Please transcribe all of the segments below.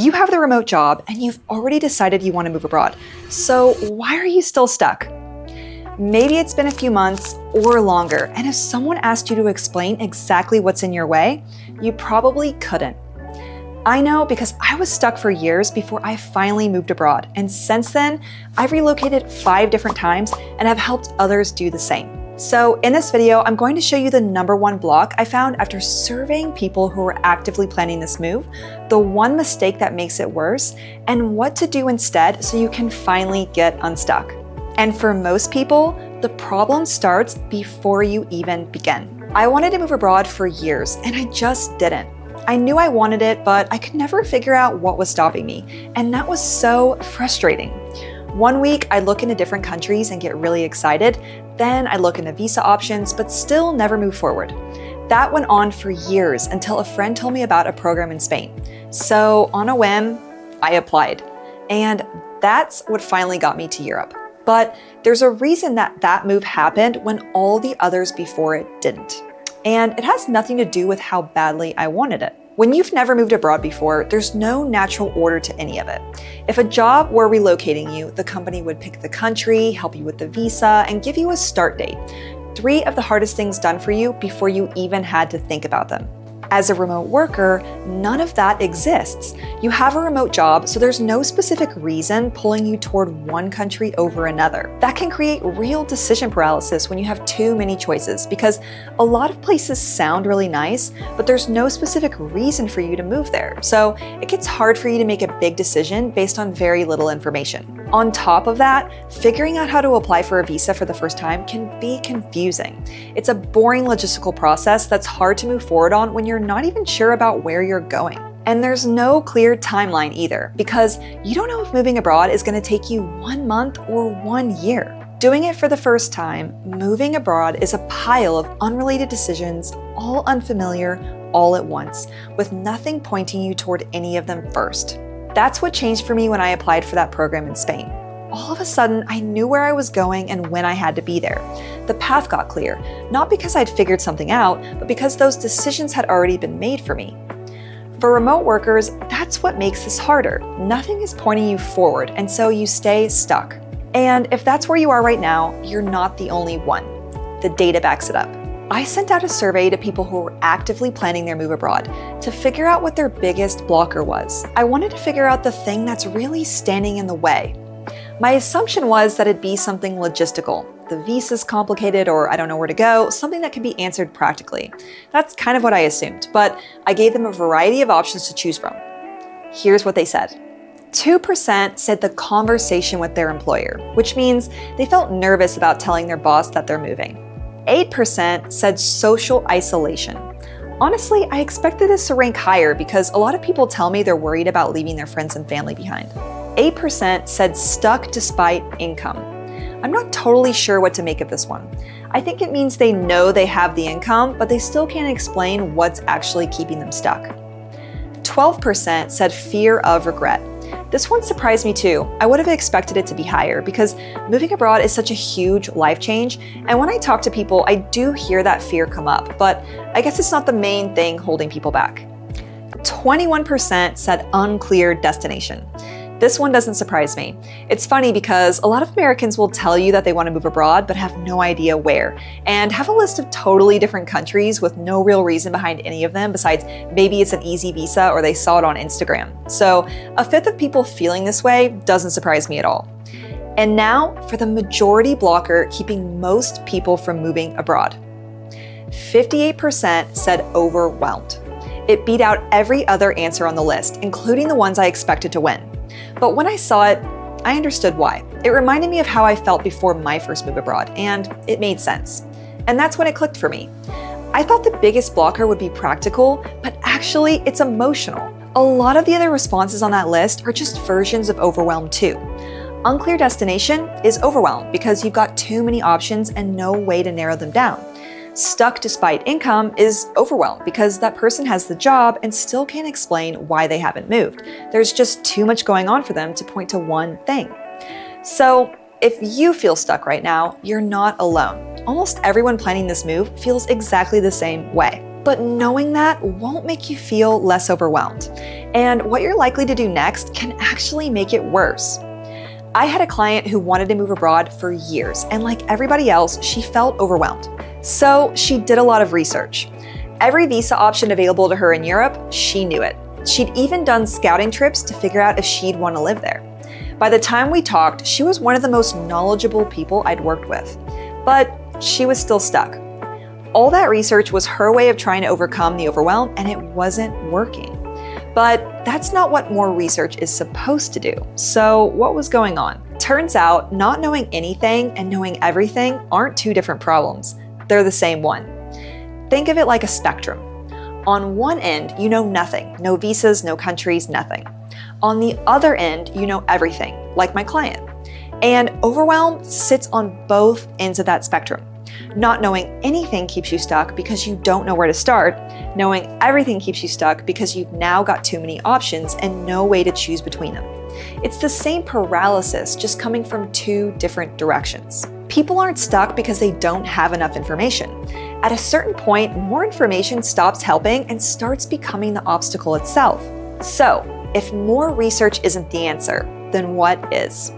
You have the remote job and you've already decided you want to move abroad. So why are you still stuck? Maybe it's been a few months or longer, and if someone asked you to explain exactly what's in your way, you probably couldn't. I know because I was stuck for years before I finally moved abroad, and since then, I've relocated 5 different times and have helped others do the same. So in this video, I'm going to show you the #1 block I found after surveying people who were actively planning this move, the one mistake that makes it worse, and what to do instead so you can finally get unstuck. And for most people, the problem starts before you even begin. I wanted to move abroad for years, and I just didn't. I knew I wanted it, but I could never figure out what was stopping me, and that was so frustrating. One week, I'd look into different countries and get really excited. Then I'd look into visa options, but still never move forward. That went on for years until a friend told me about a program in Spain. So on a whim, I applied. And that's what finally got me to Europe. But there's a reason that move happened when all the others before it didn't. And it has nothing to do with how badly I wanted it. When you've never moved abroad before, there's no natural order to any of it. If a job were relocating you, the company would pick the country, help you with the visa, and give you a start date. 3 of the hardest things done for you before you even had to think about them. As a remote worker, none of that exists. You have a remote job, so there's no specific reason pulling you toward one country over another. That can create real decision paralysis when you have too many choices, because a lot of places sound really nice, but there's no specific reason for you to move there. So it gets hard for you to make a big decision based on very little information. On top of that, figuring out how to apply for a visa for the first time can be confusing. It's a boring logistical process that's hard to move forward on when you're not even sure about where you're going. And there's no clear timeline either, because you don't know if moving abroad is going to take you 1 month or 1 year. Doing it for the first time, moving abroad is a pile of unrelated decisions, all unfamiliar, all at once, with nothing pointing you toward any of them first. That's what changed for me when I applied for that program in Spain. All of a sudden, I knew where I was going and when I had to be there. The path got clear, not because I'd figured something out, but because those decisions had already been made for me. For remote workers, that's what makes this harder. Nothing is pointing you forward, and so you stay stuck. And if that's where you are right now, you're not the only one. The data backs it up. I sent out a survey to people who were actively planning their move abroad to figure out what their biggest blocker was. I wanted to figure out the thing that's really standing in the way. My assumption was that it'd be something logistical. The visa's complicated, or I don't know where to go, something that can be answered practically. That's kind of what I assumed, but I gave them a variety of options to choose from. Here's what they said. 2% said the conversation with their employer, which means they felt nervous about telling their boss that they're moving. 8% said social isolation. Honestly, I expected this to rank higher because a lot of people tell me they're worried about leaving their friends and family behind. 8% said stuck despite income. I'm not totally sure what to make of this one. I think it means they know they have the income, but they still can't explain what's actually keeping them stuck. 12% said fear of regret. This one surprised me too. I would have expected it to be higher because moving abroad is such a huge life change, and when I talk to people, I do hear that fear come up, but I guess it's not the main thing holding people back. 21% said unclear destination. This one doesn't surprise me. It's funny because a lot of Americans will tell you that they want to move abroad but have no idea where, and have a list of totally different countries with no real reason behind any of them besides maybe it's an easy visa or they saw it on Instagram. So 1/5 of people feeling this way doesn't surprise me at all. And now for the majority blocker keeping most people from moving abroad. 58% said overwhelmed. It beat out every other answer on the list, including the ones I expected to win. But when I saw it, I understood why. It reminded me of how I felt before my first move abroad, and it made sense. And that's when it clicked for me. I thought the biggest blocker would be practical, but actually it's emotional. A lot of the other responses on that list are just versions of overwhelm too. Unclear destination is overwhelmed because you've got too many options and no way to narrow them down. Stuck despite income is overwhelmed because that person has the job and still can't explain why they haven't moved. There's just too much going on for them to point to one thing. So if you feel stuck right now, you're not alone. Almost everyone planning this move feels exactly the same way. But knowing that won't make you feel less overwhelmed. And what you're likely to do next can actually make it worse. I had a client who wanted to move abroad for years, and like everybody else, she felt overwhelmed. So she did a lot of research. Every visa option available to her in Europe, she knew it. She'd even done scouting trips to figure out if she'd want to live there. By the time we talked, she was one of the most knowledgeable people I'd worked with. But she was still stuck. All that research was her way of trying to overcome the overwhelm, and it wasn't working. But that's not what more research is supposed to do. So what was going on? Turns out, not knowing anything and knowing everything aren't two different problems. They're the same one. Think of it like a spectrum. On one end, you know nothing. No visas, no countries, nothing. On the other end, you know everything, like my client. And overwhelm sits on both ends of that spectrum. Not knowing anything keeps you stuck because you don't know where to start. Knowing everything keeps you stuck because you've now got too many options and no way to choose between them. It's the same paralysis, just coming from two different directions. People aren't stuck because they don't have enough information. At a certain point, more information stops helping and starts becoming the obstacle itself. So, if more research isn't the answer, then what is?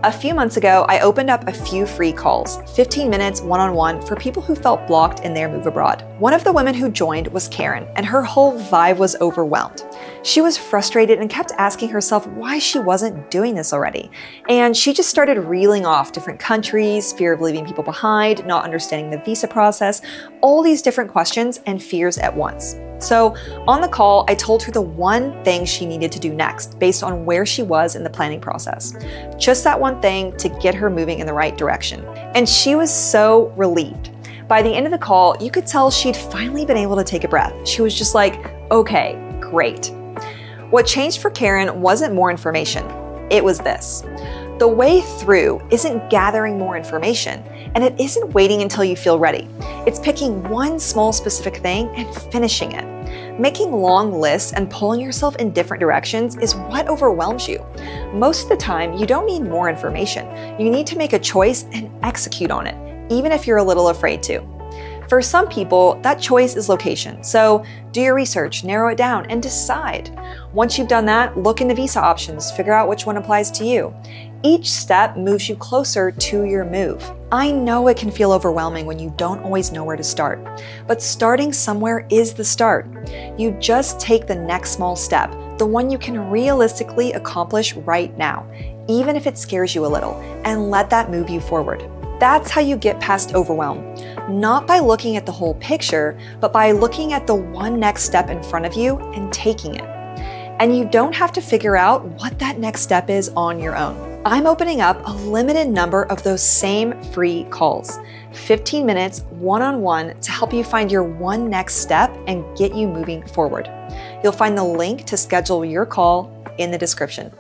A few months ago, I opened up a few free calls, 15 minutes one-on-one for people who felt blocked in their move abroad. One of the women who joined was Karen, and her whole vibe was overwhelmed. She was frustrated and kept asking herself why she wasn't doing this already. And she just started reeling off different countries, fear of leaving people behind, not understanding the visa process, all these different questions and fears at once. So on the call, I told her the one thing she needed to do next based on where she was in the planning process. Just that one thing to get her moving in the right direction. And she was so relieved. By the end of the call, you could tell she'd finally been able to take a breath. She was just like, okay, great. What changed for Karen wasn't more information. It was this. The way through isn't gathering more information, and it isn't waiting until you feel ready. It's picking one small specific thing and finishing it. Making long lists and pulling yourself in different directions is what overwhelms you. Most of the time, you don't need more information. You need to make a choice and execute on it, even if you're a little afraid to. For some people, that choice is location. So do your research, narrow it down, and decide. Once you've done that, look into visa options, figure out which one applies to you. Each step moves you closer to your move. I know it can feel overwhelming when you don't always know where to start, but starting somewhere is the start. You just take the next small step, the one you can realistically accomplish right now, even if it scares you a little, and let that move you forward. That's how you get past overwhelm. Not by looking at the whole picture, but by looking at the one next step in front of you and taking it. And you don't have to figure out what that next step is on your own. I'm opening up a limited number of those same free calls, 15 minutes one-on-one to help you find your one next step and get you moving forward. You'll find the link to schedule your call in the description.